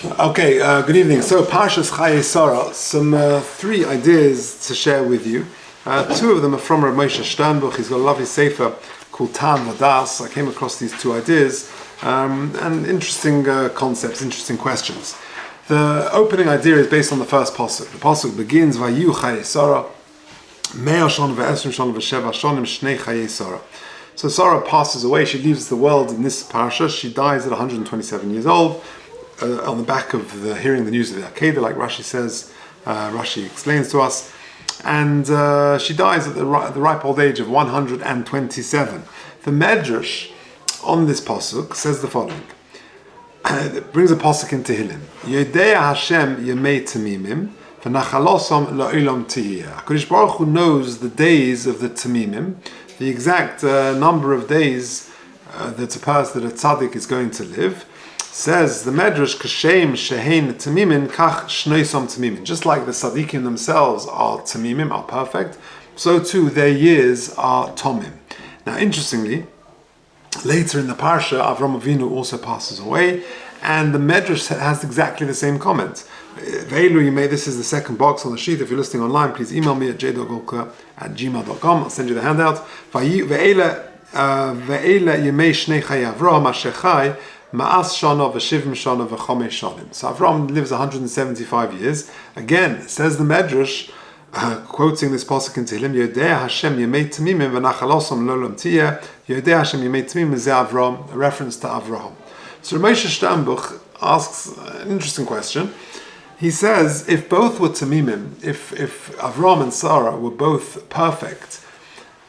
Okay, good evening. So, Parsha's Chayei, some three ideas to share with you. Two of them are from Rav Moshe Sternbuch. He's got a lovely sefer called Tam Vadas. I came across these two ideas and interesting concepts, interesting questions. The opening idea is based on the first pasuk. The pasuk begins, Vayu Chayei Sarah, Mea Shon ve'esrim Shon ve'sheva Shonim Shnei Chayei Sarah. So Sarah passes away. She leaves the world in this parsha. She dies at 127 years old. On the back of hearing the news of the Akedah, like Rashi says, Rashi explains to us, and she dies at the ripe old age of 127. The Medrash on this pasuk says the following. It brings a pasuk in Tehillim. Yodea Hashem yemei tamimim v'nachalosom la'olam tihiyah. HaKadosh Baruch Hu knows the days of the tamimim, the exact number of days that a tzaddik is going to live. Says the Medrash, Kashem Shehein Tamimin Kach Shnoisom Tamimin. Just like the Tzaddikim themselves are Tamimim, are perfect, so too their years are Tomim. Now, interestingly, later in the Parsha, Avram Avinu also passes away, and the Medrash has exactly the same comment. This is the second box on the sheet. If you're listening online, please email me at j.golker@gmail.com. I'll send you the handout. Ve'ela Yemei Shnei Chayei Avram Asher Chai Ma'as Shana v'shivim Shana v'chomesh Shanim. So Avram lives 175 years. Again, says the Medrash, quoting this pasuk in Tehillim, Yodea Hashem yemei tamimim v'nachalosom l'olam tiyeh. Yodea Hashem yemei tamimim ze Avram, a reference to Avraham. So Rav Moshe Sternbuch asks an interesting question. He says, if both were tamimim, if Avram and Sarah were both perfect,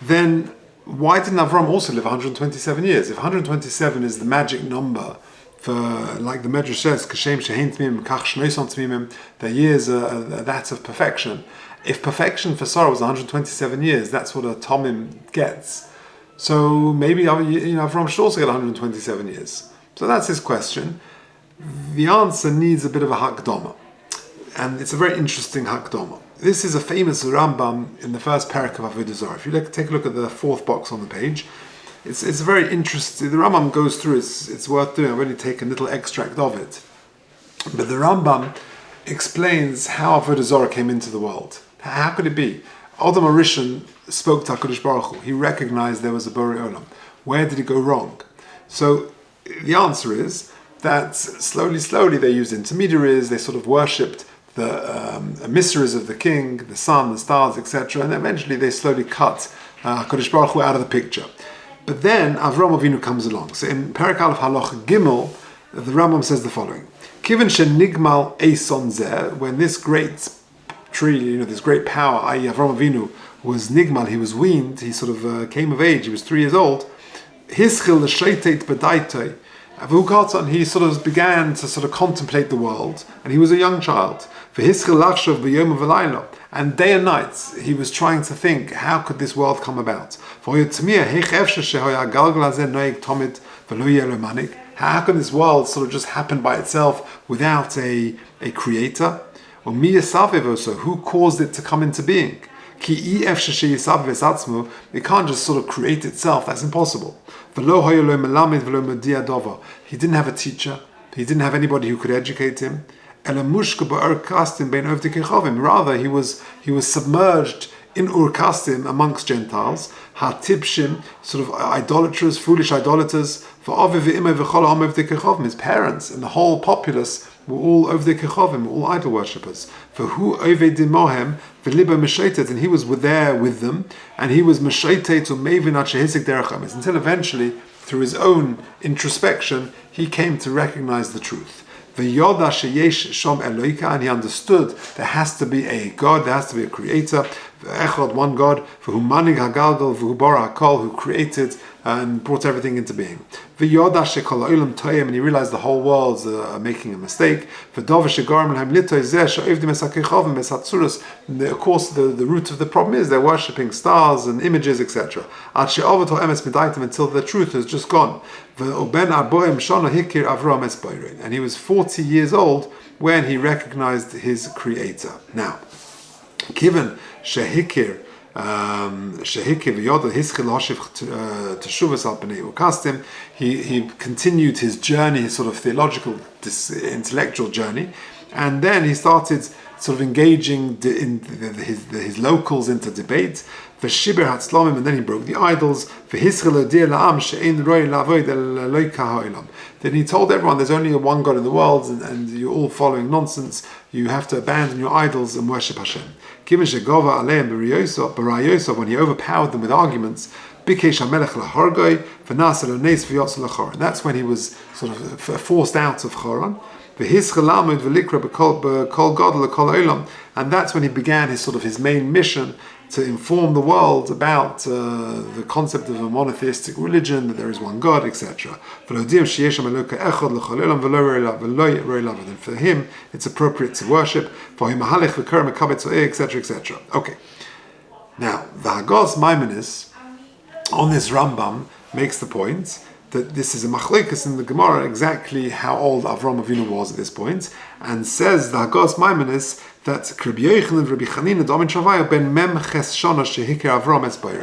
then why didn't Avram also live 127 years? If 127 is the magic number for, like the Medrash says, Kashem Shehein Tmimim, Kach Shnoisom Tmimim, the years are that of perfection. If perfection for Sarah was 127 years, that's what a Tomim gets. So maybe Avram should also get 127 years. So that's his question. The answer needs a bit of a hakdama, and it's a very interesting hakdama. This is a famous Rambam in the first parak of Avodah Zarah. If you take a look at the fourth box on the page, it's very interesting. The Rambam goes through, it's worth doing. I've only taken a little extract of it. But the Rambam explains how Avodah Zarah came into the world. How could it be? Adam HaRishon spoke to HaKadosh Baruch Hu. He recognized there was a Borei Olam. Where did it go wrong? So the answer is that slowly they used intermediaries, they sort of worshipped the emissaries of the king, the sun, the stars, etc. And eventually they slowly cut HaKadosh Baruch Hu out of the picture. But then Avram Avinu comes along. So in Perek Aleph Halach Gimel, the Rambam says the following. Kiven shenigmal eison zeh, when this great tree, this great power, i.e. Avram Avinu, was nigmal, he was weaned, he sort of came of age, he was 3 years old, hischil l'sheitet b'daitoi, he sort of began to sort of contemplate the world, and he was a young child. And day and night he was trying to think, how could this world come about? How could this world sort of just happen by itself without a creator? Who caused it to come into being? It can't just sort of create itself, that's impossible. He didn't have a teacher, he didn't have anybody who could educate him. Rather, he was submerged in Ur-Kastim amongst Gentiles, sort of idolaters, foolish idolaters. His parents and the whole populace were all Ovdei Kechovim, all idol worshippers. And he was there with them, and he was until eventually, through his own introspection, he came to recognize the truth. And he understood there has to be a God, there has to be a creator, one God, who created and brought everything into being. And he realized the whole world's making a mistake. And of course, the root of the problem is they're worshipping stars and images, etc. Until the truth has just gone. And he was 40 years old when he recognized his creator. Now, given Shehikir He continued his journey, his sort of theological, intellectual journey, and then he started sort of engaging his locals into debate. And then he broke the idols. Then he told everyone there's only one God in the world, and you're all following nonsense. You have to abandon your idols and worship Hashem. When he overpowered them with arguments, and that's when he was sort of forced out of Choron. And that's when he began his main mission to inform the world about the concept of a monotheistic religion, that there is one God, etc. And for him, it's appropriate to worship. Etc. Etc. Okay. Now, the Hagos Maimonides on this Rambam makes the point that this is a machlokes in the Gemara exactly how old Avram Avinu was at this point, and says the Hagos Maimonides that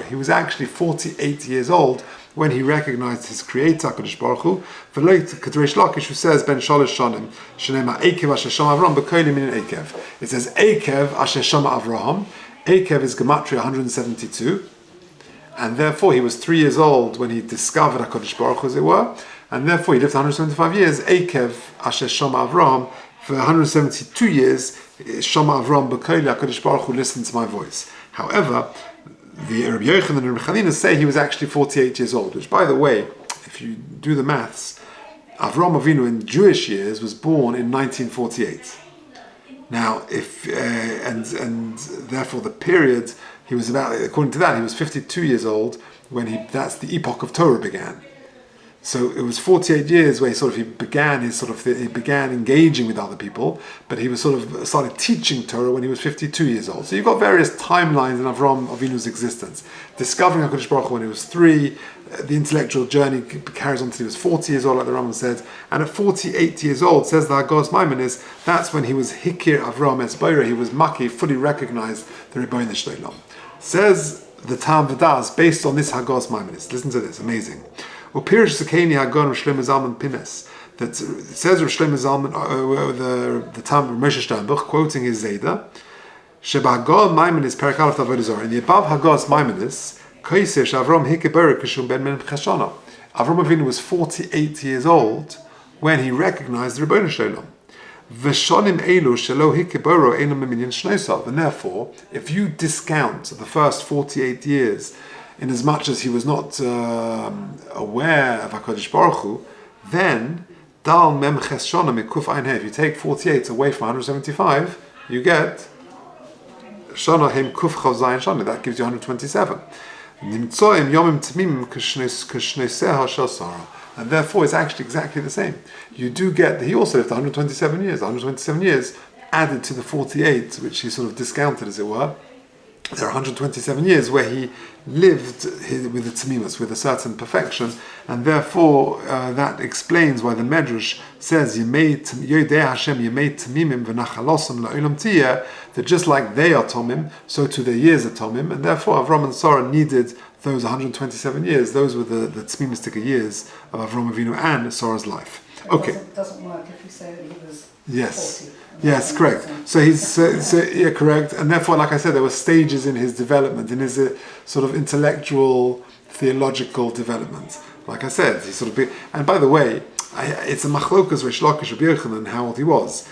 he was actually 48 years old when he recognized his creator, HaKadosh Baruch Hu. Reish Lakish, who says ben shalosh shanim shenema ekev asher shama Avram b'kolim min ekev. It says ekev asher shama Avraham. Ekev is gematria 172. And therefore, he was 3 years old when he discovered HaKadosh Baruch Hu, as it were, and therefore he lived 175 years. Ekev Asher Shama Avraham, for 172 years, Shama Avraham B'Koili, HaKadosh Baruch Hu listened to my voice. However, the Rabbi Yochanan and Rabbi Chanina say he was actually 48 years old, which, by the way, if you do the maths, Avraham Avinu in Jewish years was born in 1948. Now, and therefore the period he was about, according to that, he was 52 years old when that's the epoch of Torah began. So it was 48 years where he began engaging with other people, but he was started teaching Torah when he was 52 years old. So you've got various timelines in Avram Avinu's existence. Discovering HaKadosh Baruch Hu when he was 3, the intellectual journey carries on until he was 40 years old, like the Rambam said, and at 48 years old, says the Hagos Maimonides, that's when he was Hikir Avram Esbeira, he was Maki, fully recognized the Rebbeinu Shloim. Says the Tam V'das, based on this Hagos Maimonides. Listen to this, amazing. Upirish Zakeni Hagon Shlomo Zalman Pines. That it says Shlomo Zalman, the Tam Moshe Sternbuch, quoting his Zayda, Sheba Hagos Maimonides Perek Aleph Avodah Zarah. In the above Hagos Maimonides, Kaisesh Avram Hikeber Kishum Ben Men Chashana. Avram Avinu was 48 years old when he recognized the Rebbeinu Shloim. And therefore, if you discount the first 48 years in as much as he was not aware of HaKadosh Baruch Hu, then Dal Mem Ches Shana Mikuf Ein He. If you take 48 away from 175, you get Shana Hem Kuf Chav Zayin Shana. That gives you 127. Nimtzoim Yomim Tmimim K'Shneseha Shel Sarah. And therefore, it's actually exactly the same. You do get, he also lived 127 years. 127 years added to the 48, which he sort of discounted, as it were. There are 127 years where he lived with the Tamimus, with a certain perfection, and therefore that explains why the Medrash says, that just like they are Tomim, so too their years are Tomim, and therefore Avram and Sarah needed those 127 years. Those were the Tzmimistic years of Avram Avinu and Sarah's life. Okay. It doesn't work if you say that he was 40. Yes, correct. So he's correct, and therefore, like I said, there were stages in his development, in his sort of intellectual, theological development. Like I said, he and by the way, it's a machlokas Reish Lakish Rabbi Yochanan how old he was,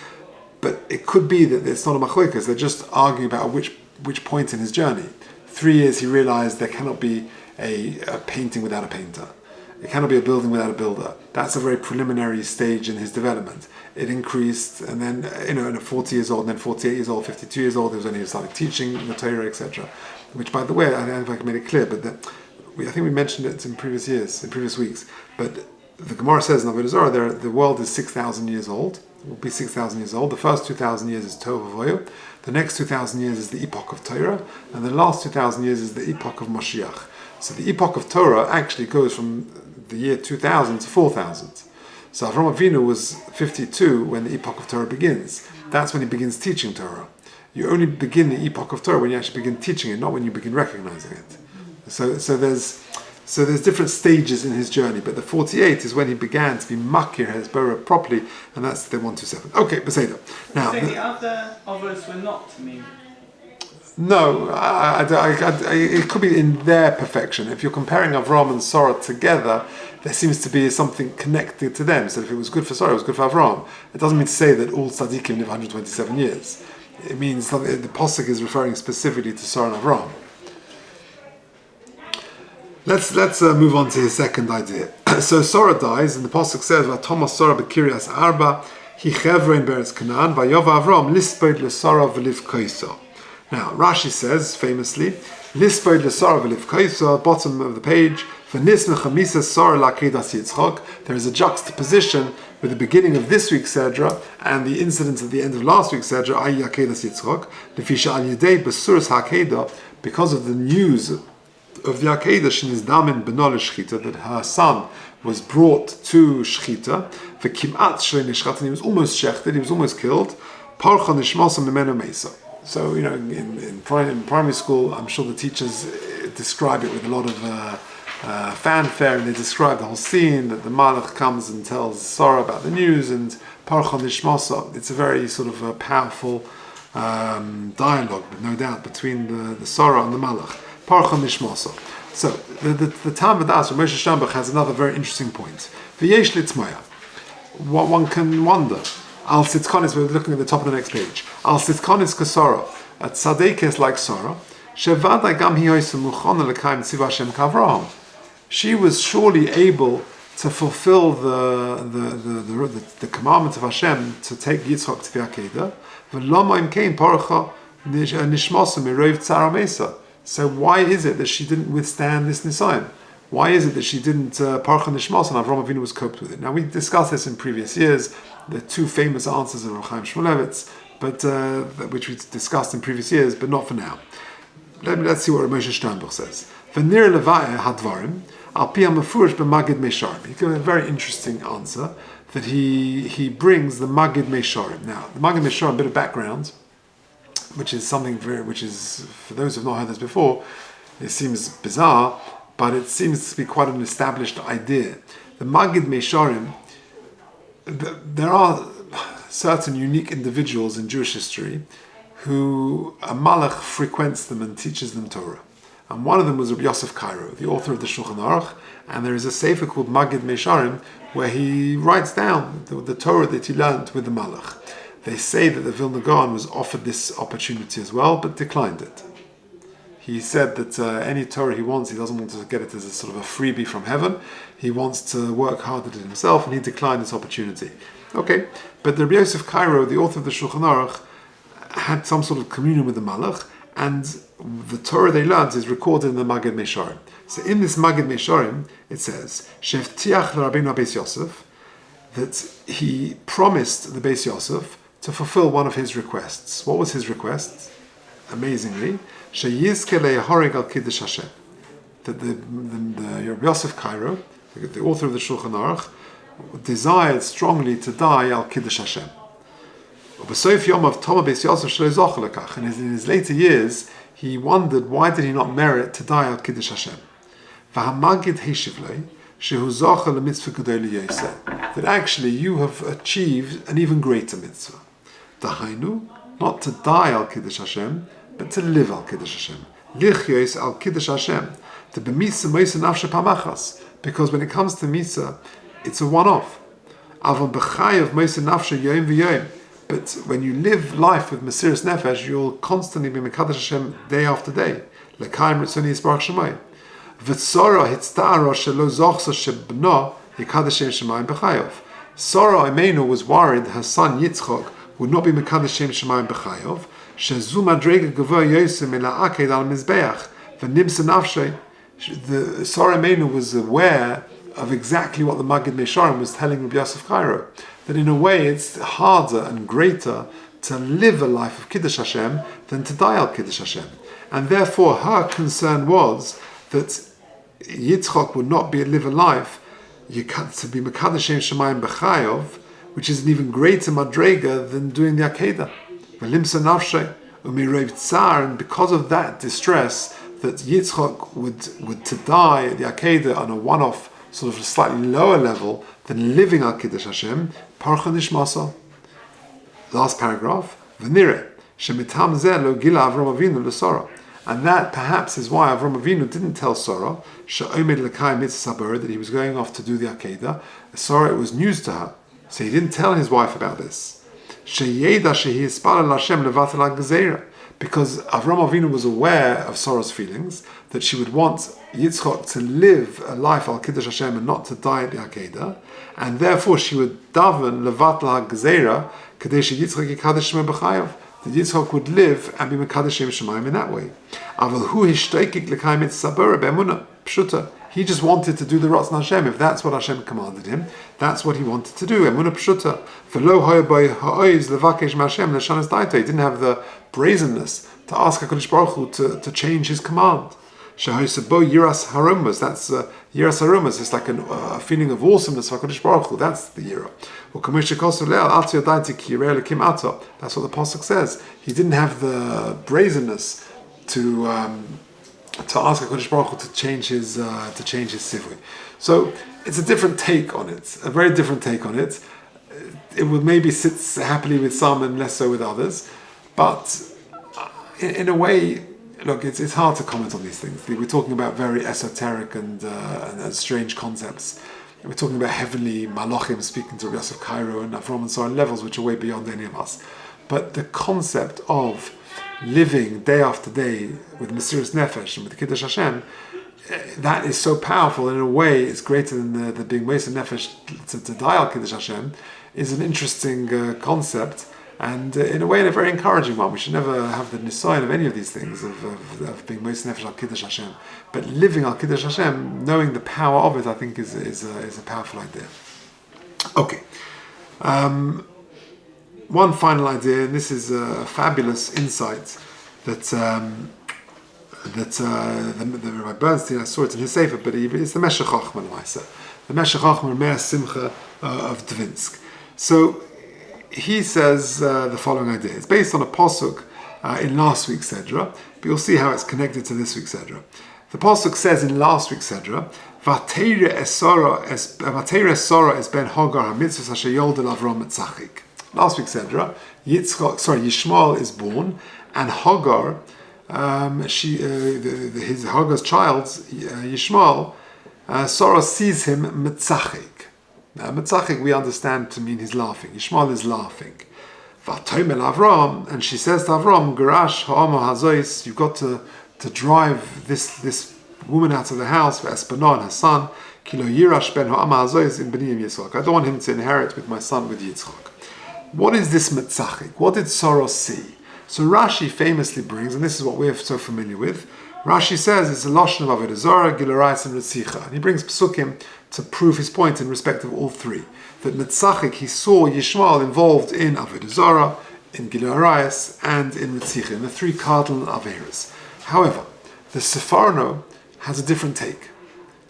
but it could be that it's not a machlokas. They're just arguing about which point in his journey. 3 years he realized there cannot be a painting without a painter. It cannot be a building without a builder. That's a very preliminary stage in his development. It increased, and then, at 40 years old, and then 48 years old, 52 years old, there was when he started teaching the Torah, etc. Which, by the way, I don't know if I can make it clear, but I think we mentioned it in previous weeks. But the Gemara says in Avodah Zarah, the world is 6,000 years old. It will be 6,000 years old. The first 2,000 years is Tov Avoyu. The next 2,000 years is the epoch of Torah, and the last 2,000 years is the epoch of Mashiach. So the epoch of Torah actually goes from the year 2000 to 4000. So Avram Avinu was 52 when the epoch of Torah begins. That's when he begins teaching Torah. You only begin the epoch of Torah when you actually begin teaching it, not when you begin recognizing it. So there's different stages in his journey, but the 48 is when he began to be makir Hezbollah properly, and that's the 127. Okay, Beseda. Now, so the other others were not to me. No, it could be in their perfection. If you're comparing Avram and Sarah together, there seems to be something connected to them. So if it was good for Sarah, it was good for Avram. It doesn't mean to say that all tzaddikim live 127 years. It means something, the Pasuk is referring specifically to Sarah and Avram. Let's move on to his second idea. So Sarah dies, and the Pasuk says, "V'Toma Sarah b'Kiryas Arba, hi chevrein beretz Canaan, v'yova Avram lispod leSarah v'livkoisa." Now, Rashi says, famously, Lispod leSarah v'livkoisa, bottom of the page, v'nismecha misa Sarah lakedas Yitzchak. There is a juxtaposition with the beginning of this week's Sedra and the incident at the end of last week's Sedra, ay yakedas Yitzchak, lefisha al yedei besuras hakeda, because of the news of the Akedah, shenis damin b'no l'shchita, that her son was brought to shchita, v'kimat shlei nishchat, and he was almost shechted, he was almost killed, parcha nishmasa memeno mesa. So, in primary school, I'm sure the teachers describe it with a lot of fanfare, and they describe the whole scene, that the Malach comes and tells Sarah about the news, and parcha nishmasa. It's a very sort of powerful dialogue, no doubt, between the Sarah and the Malach. Parcha nishmasa. So the Tam V'das of Moshe Sternbuch has another very interesting point. V'yesh litzmaya. What one can wonder. Al sitzkonis. We're looking at the top of the next page. Al sitzkonis kasara. At tzadekes like Sarah. Shevadai gam hi hoyse muchana l'kaim tziva Hashem k'Avraham. She was surely able to fulfill the commandment of Hashem to take Yitzchak to the Akedah. V'lama im kein parcha nishmasa mirov tzara mesa. So why is it that she didn't withstand this Nisayon? Why is it that she didn't Parcha Nishmas and Avraham Avinu was coped with it? Now we discussed this in previous years, the two famous answers of Rav Chaim Shmulevitz, but which we discussed in previous years, but not for now. Let's see what Moshe Sternbuch says. V'nir leva'eh hadvarim al pi ha'mefurish b'magid meisharim. He gives a very interesting answer that he brings the Magid Meisharim. Now the Magid Meisharim, a bit of background, which is for those who have not heard this before, it seems bizarre, but it seems to be quite an established idea. The Magid Meisharim, there are certain unique individuals in Jewish history who a Malach frequents them and teaches them Torah. And one of them was Rabbi Yosef Cairo, the author of the Shulchan Aruch, and there is a sefer called Magid Meisharim where he writes down the Torah that he learned with the Malach. They say that the Vilna Gaon was offered this opportunity as well, but declined it. He said that any Torah he wants, he doesn't want to get it as a sort of a freebie from heaven. He wants to work hard at it himself, and he declined this opportunity. Okay, but the Rabbi Yosef Cairo, the author of the Shulchan Aruch, had some sort of communion with the Malach, and the Torah they learned is recorded in the Magid Meisharim. So in this Magid Meisharim, it says, Shevtiach l'Rabbeinu Beis Yosef, that he promised the Beis Yosef to fulfill one of his requests. What was his request? Amazingly, sheyizke le'horig al kiddush Hashem. That the Rabbi Yosef Cairo, the author of the Shulchan Aruch, desired strongly to die al kiddush Hashem. B'soif yom of Toma Beis Yosef shelo zocha lekach. And in his later years, he wondered why did he not merit to die al kiddush Hashem. V'hamagid heshiv lei shehu zocha lemitzvah gedolei yoseh. That actually you have achieved an even greater mitzvah. Dahainu, not to die al kiddush Hashem, but to live al kiddush Hashem. Lichyos al kiddush Hashem. To be misa moisa nafshe pamachas. Because when it comes to misa, it's a one-off. Avon b'chayav moisa nafshe yom v'yom. But when you live life with Mesiras Nefesh, you'll constantly be Mekadosh Hashem day after day. L'kaim ritzoni yisbarach shemayim. V'tzora hitzta'ara shelo zochsa shebno yikadosh Hashem shemayim b'chayav. Sarah Imenu was worried her son Yitzchak would not be Mekadosh Hashem shemayim b'chayav. Shezu madrega gavoa yosem ela'aked al mizbeach v'nimsa nafshe. The Sarah Imenu was aware of exactly what the Magid Meisharim was telling Rabbi Yosef Cairo. That in a way it's harder and greater to live a life of Kiddush Hashem than to die al Kiddush Hashem. And therefore her concern was that Yitzchak would not live a life to be Mekadosh Hashem Shemayim B'chayav, which is an even greater madrega than doing the Akedah. V'limsa nafshe and because of that distress, that Yitzchak would to die at the Akedah on a one-off, sort of a slightly lower level than living al Kiddush Hashem, Parsha Nishmasa. Last paragraph, V'nireh, shemitam zeh lo gila Avram Avinu l'Sora. And that perhaps is why Avram Avinu didn't tell Sarah, she'omed l'kai mitzvah sabur, that he was going off to do the Akedah. Sarah, it was news to her. So he didn't tell his wife about this. Sheyeda shehi yispalel Hashem levatel ha'gezeira. Because Avram Avinu was aware of Sarah's feelings, that she would want Yitzchak to live a life al Kiddush Hashem and not to die at the Akedah, and therefore she would daven levatel ha'gezeira kadei sheYitzchak yikadesh shema b'chayav, that Yitzchak would live and be mekadesh Shemayim in that way. Aval hu hishtekik l'kayim mitzvah be'emunah pshuta. He just wanted to do the Ratzon Hashem. If that's what Hashem commanded him, that's what he wanted to do. Emunah pshuta. V'lo hoya by ha'oiz levakesh ma'Hashem l'shanas daito. He didn't have the brazenness to ask HaKadosh Baruch Hu to change his command. Shehoisabo yiras haromas. That's yiras haromas. It's like a feeling of awesomeness of HaKadosh Baruch Hu. That's the yira. That's what the pasuk says. He didn't have the brazenness to ask HaKadosh Baruch Hu to change his sivui. So it's a different take on it, a very different take on it. It would maybe sit happily with some and less so with others, but in a way, look, it's hard to comment on these things. We're talking about very esoteric and strange concepts. We're talking about heavenly malachim speaking to Yosef Cairo and Avram and so on, levels which are way beyond any of us. But the concept of living day after day with Mesiras Nefesh and with Kiddush Hashem, that is so powerful. In a way, it's greater than the being Mesiras Nefesh to die al Kiddush Hashem, is an interesting concept, and in a way, a very encouraging one. We should never have the nisayon of any of these things, of being Mesiras Nefesh al Kiddush Hashem. But living al Kiddush Hashem, knowing the power of it, I think is a powerful idea. Okay. One final idea, and this is a fabulous insight that the Rabbi Bernstein, I saw it in his sefer, but it's the Meshech Chochmah L'maisa, the Meshech Chochmah Me'er Simcha of Dvinsk. So he says the following idea. It's based on a pasuk in last week's Sedra, but you'll see how it's connected to this week's Sedra. The pasuk says in last week's Sedra, V'ateira esora es ben Hagar hamitzvos asher yoldel Avram etzachik. Last week's Sedra, Yishmael is born, and Hagar, his Hagar's child, Yishmael, Sarah sees him metzachik. Now, metzachik we understand to mean he's laughing. Yishmael is laughing. V'atoimel Avram, and she says to Avram, Garash ha'ama hazois, you've got to drive this woman out of the house, V'espana and her son, Kilo yirash ben ha'ama hazois in b'niyim Yitzchak. I don't want him to inherit with my son, with Yitzchak. What is this metzachik? What did Sarah see? So Rashi famously brings, and this is what we're so familiar with, Rashi says it's a lashon of Avodah Zarah, Gilarayis, and Ritzicha. And he brings psukim to prove his point in respect of all three. That metzachik, he saw Yishmael involved in Avodah Zarah, in Gilarayis, and in Ritzicha, in the three cardinal Averas. However, the Sefarno has a different take,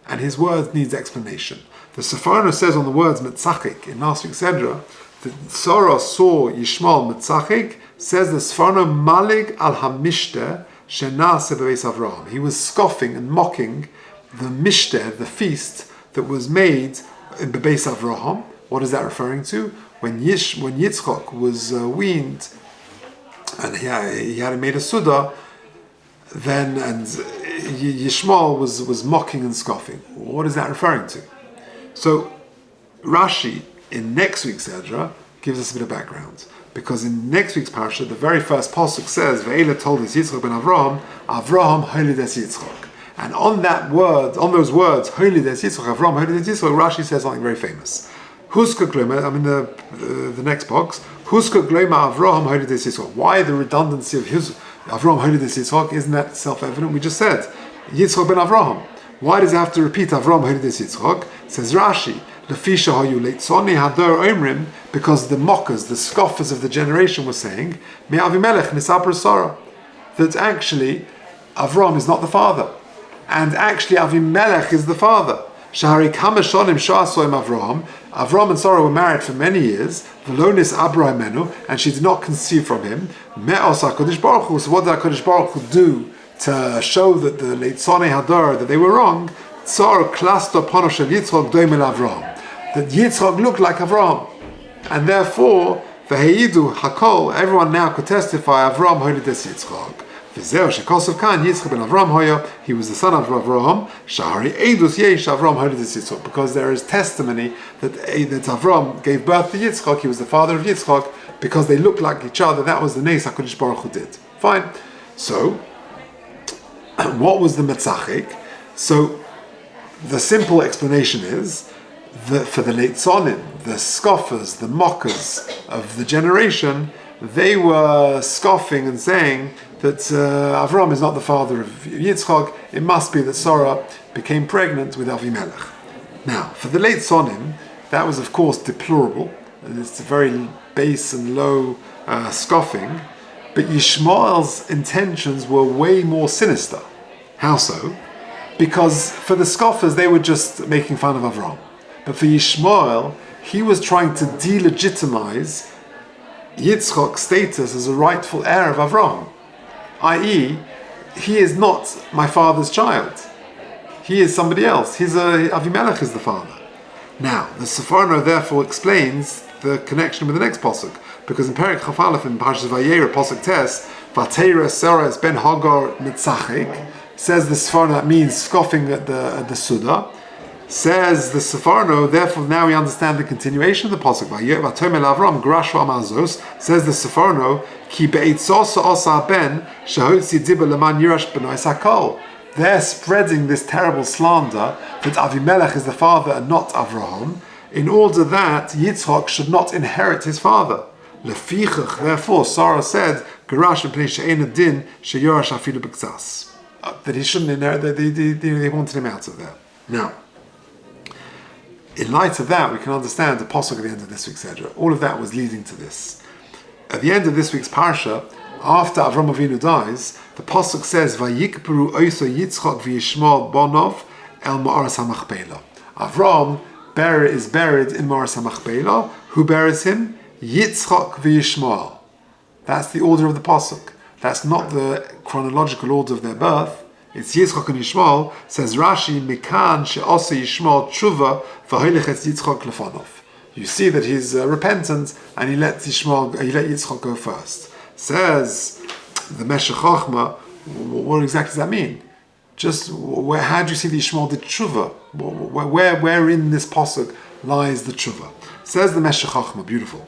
and his word needs explanation. The Sefarno says on the words metzachik in last week's Sedra, that Sarah saw Yishmael metzachik, says the Sefarno malig al hamishter shenase bebeis Avraham. He was scoffing and mocking the mishter, the feast that was made in bebeis Avraham. What is that referring to? When Yitzchak was weaned and he had made a suda, then and Yishmael was mocking and scoffing. What is that referring to? So Rashi in next week's Sedra gives us a bit of background, because in next week's Parsha, the very first pasuk says, "Ve'ela told his Yitzchak ben Avraham, holy des Yitzchak." And on those words, holy des Yitzchak, Avraham, holy des Yitzchak, Rashi says something very famous. Huska glema, I'm in the next box. Huska glema Avraham, holy des Yitzchak. Why the redundancy of his Avraham, holy des Yitzchak? Isn't that self-evident? We just said Yitzchak ben Avraham. Why does it have to repeat Avraham, holy des Yitzchak? Says Rashi, because the mockers, the scoffers of the generation were saying, that actually Avram is not the father, and actually Avimelech is the father. Avram and Sarah were married for many years. Velonis Abrahamenu, and she did not conceive from him. Me'os HaKadosh Baruch Hu. So what did HaKadosh Baruch Hu do to show that the Leitzonei Hadar, that they were wrong? Sarah klasto pono shel Yitzchak doimel Avram. That Yitzchak looked like Avram, and therefore v'heidu hakol. Everyone now could testify Avram holides Yitzchak. V'zeu shekosov kan Yitzchak ben Avram hoya. He was the son of Avram. Shahari edus yesh Avram holides Yitzchak. Because there is testimony that Avram gave birth to Yitzchak. He was the father of Yitzchak because they looked like each other. That was the neis HaKadosh Baruch Hu did. Fine. So, what was the metzachik? So, the simple explanation is that for the Leitzonim, the scoffers, the mockers of the generation, they were scoffing and saying that Avram is not the father of Yitzchak. It must be that Sarah became pregnant with Avimelech. Now, for the Leitzonim, that was of course deplorable. It's a very base and low scoffing. But Yishmael's intentions were way more sinister. How so? Because for the scoffers, they were just making fun of Avram. But for Yishmael, he was trying to delegitimize Yitzchak's status as a rightful heir of Avram. I.e., he is not my father's child. He is somebody else. Avimelech is the father. Now, the Seforno therefore explains the connection with the next pasuk, because in Perek Chaf Aleph in Parsha Vayera, pasuk Tes, Vatera Seres ben Hagar Mitzachik, says the Seforno that means scoffing at the Suda. Says the Seforno, therefore now we understand the continuation of the pasuk. Vatomer Avram Grashu Amazos, says the Seforno, Ki be'itzos osa ben shehotzi dibur leman yirash b'noi sakol. They're spreading this terrible slander that Avimelech is the father and not Avraham, in order that Yitzchak should not inherit his father. Lefichach, therefore, Sarah said, Garash b'nei she'en adin she'yorash afilu b'kzas. That he shouldn't inherit, they wanted him out of there. Now, in light of that, we can understand the pasuk at the end of this week's Sedra. All of that was leading to this. At the end of this week's Parsha, after Avram Avinu dies, the pasuk says, "Vayikperu oiso Yitzchak v'Yishmael bonov el ma'aras hamachpelah." Avram is buried in Ma'aras hamachpelah. Who buries him? Yitzchak v'Yishmael. That's the order of the pasuk. That's not the chronological order of their birth. It's Yitzchak and Yishmael. Says Rashi, "Mikan she'osa Yishmael tshuva v'holichet Yitzchak lefanov." You see that he's repentant and he let Yitzchak go first. Says the Meshech Chochma, what exactly does that mean? Just how do you see the Yishmael did tshuva? Where in this pasuk lies the tshuva? Says the Meshech Chochma, beautiful.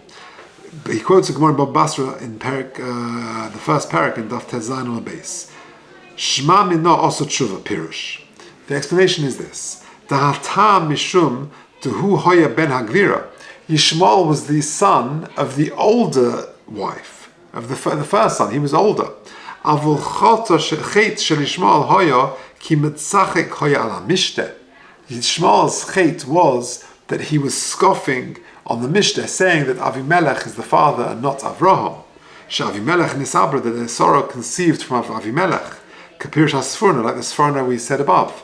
He quotes a Gemara Bab Basra in the first parak in Daf Tezayin on the base. Shma minna also tshuva pirush. The explanation is this: Dahata mishum tehu hoya ben hagvira. Yishmael was the son of the older wife, of the first son. He was older. Avol chata chet shel Yishmael hoya ki metzachek hoya ala mishte. Yishmael's chet was that he was scoffing on the Mishnah, saying that Avimelech is the father and not Avraham. Avimelech nisabra, that Sarah conceived from Avimelech. Kapirish HaSforno, like the Sforno we said above.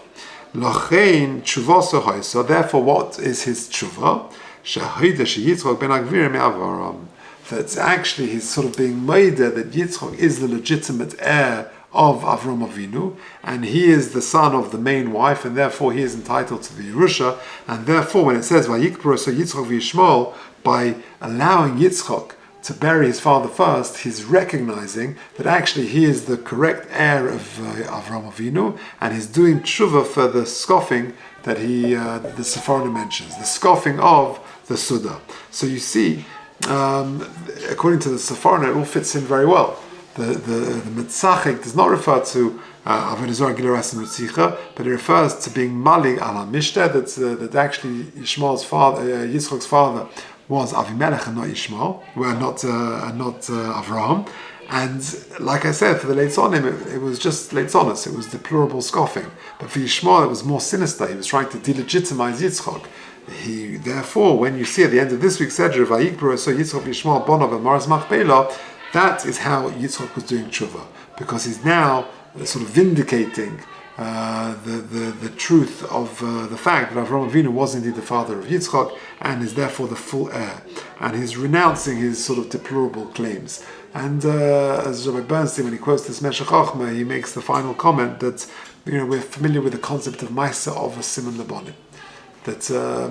Lochein tshuvaso hoy. So therefore, what is his tshuva? Shahida sheYitzchak ben Agvir me'Avram. That's actually he's sort of being made that Yitzchak is the legitimate heir of Avram Avinu, and he is the son of the main wife, and therefore he is entitled to the Yerusha. And therefore, when it says Vayikpro so Yitzchak v'Yishmael, by allowing Yitzchak to bury his father first, he's recognizing that actually he is the correct heir of Avram Avinu, and he's doing tshuva for the scoffing that the Sephardim mentions, the scoffing of the Suda. So you see, according to the Sephardim, it all fits in very well. The Metzachik does not refer to Avodah Zarah Giluras and Rutzicha, but it refers to being Malig ala Mishteh, that actually Yishmael's father, Yitzchak's father, was Avimelech and not Yishmael, not Avraham. And like I said, for the Leitzonim, it was just Leitzonis, it was deplorable scoffing. But for Yishmael, it was more sinister. He was trying to delegitimize Yitzchak. Therefore, when you see at the end of this week's Sedra, Vayikpro so Yitzchak Yishmael Bonov and Maras Machpelah, that is how Yitzchak was doing tshuva, because he's now sort of vindicating the truth of the fact that Avraham Avinu was indeed the father of Yitzchak and is therefore the full heir. And he's renouncing his sort of deplorable claims. And as Rabbi Bernstein, when he quotes this Meshech Chochmah, he makes the final comment that we're familiar with the concept of Maisa Ova Siman Labonim. That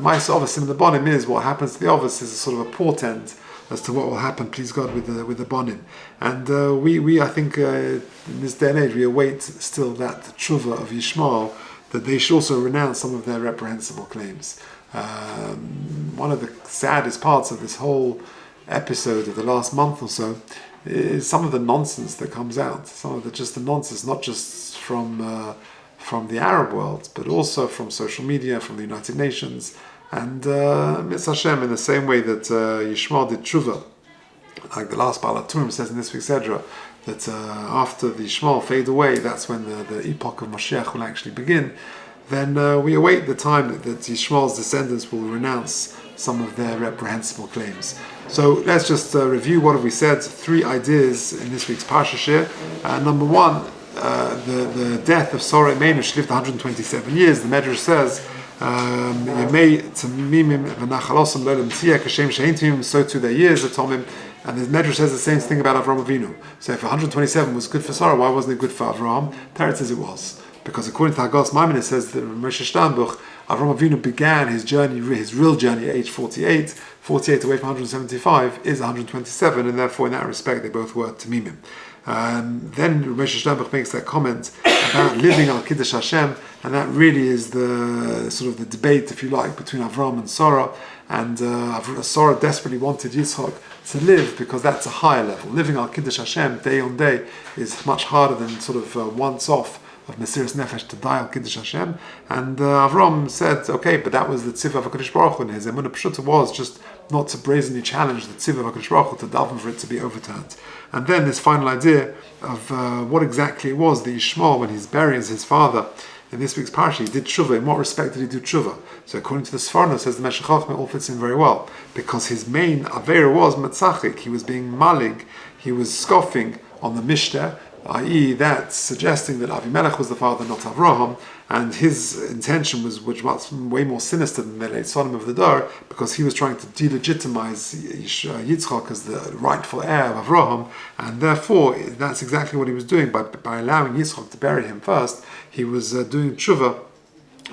Maisa Ova Siman Labonim is what happens to the Ovos is a sort of a portent as to what will happen, please God, with the Bonim. And we I think in this day and age we await still that tshuva of Yishmael, that they should also renounce some of their reprehensible claims. One of the saddest parts of this whole episode of the last month or so is some of the nonsense that comes out. Some of the nonsense, not just from the Arab world, but also from social media, from the United Nations, and Mitzvah Hashem, in the same way that Yishmael did tshuva, like the last Baal HaTurim says in this week's Sedra, that after the Yishmael fade away, that's when the epoch of Mashiach will actually begin. Then we await the time that Yishmael's descendants will renounce some of their reprehensible claims. So let's just review what have we said. 3 ideas in this week's Parsha Shiur. Number 1, the death of Sarah Imeinu. She lived 127 years. The Medrash says, Yemei Tamimim v'Nachalosam Lolam Tzia Kashem Shein Tamimim, so too their years are Tomim. And the Medrash says the same thing about Avraham Avinu. So if 127 was good for Sarah, why wasn't it good for Avraham? Teretz says it was. Because according to Hagos Maimon, it says that Moshe Steinbuch, Avraham Avinu began his journey, his real journey, at age 48. 48 away from 175 is 127, and therefore in that respect they both were Tamimim. Then Moshe Steinbuch makes that comment about living al Kiddush Hashem, and that really is the sort of the debate, if you like, between Avram and Sarah. And Sarah desperately wanted Yitzchak to live because that's a higher level. Living al Kiddush Hashem day on day is much harder than sort of once off of Mesiras Nefesh to die al Kiddush Hashem. And Avram said, okay, but that was the tzivah of HaKadosh Baruch Hu, and his emunah pshuta was just not to brazenly challenge the tzivah of HaKadosh Baruch Hu, to daven for it to be overturned. And then this final idea of what exactly it was that Yishmael, when he's burying his father, in this week's Parsha, he did tshuva. In what respect did he do tshuva? So according to the Sforno, says the Meshech Chochmah, all fits in very well. Because his main avera was matzachik. He was being malig. He was scoffing on the Mishteh, i.e. that suggesting that Avimelech was the father, not Avraham, and his intention was way more sinister than the late Sodom of the Dor, because he was trying to delegitimize Yitzchak as the rightful heir of Avraham, and therefore that's exactly what he was doing by allowing Yitzchak to bury him first. He was doing tshuva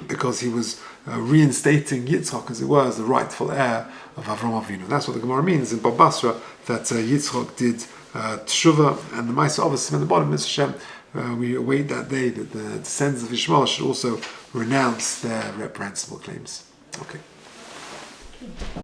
because he was reinstating Yitzchak, as it were, as the rightful heir of Avraham Avinu. That's what the Gemara means in Bab Basra, that Yitzchak did tshuva, and the Maisa Ova Siman Labonim, Hashem, we await that day that the descendants of Yishmael should also renounce their reprehensible claims. Okay.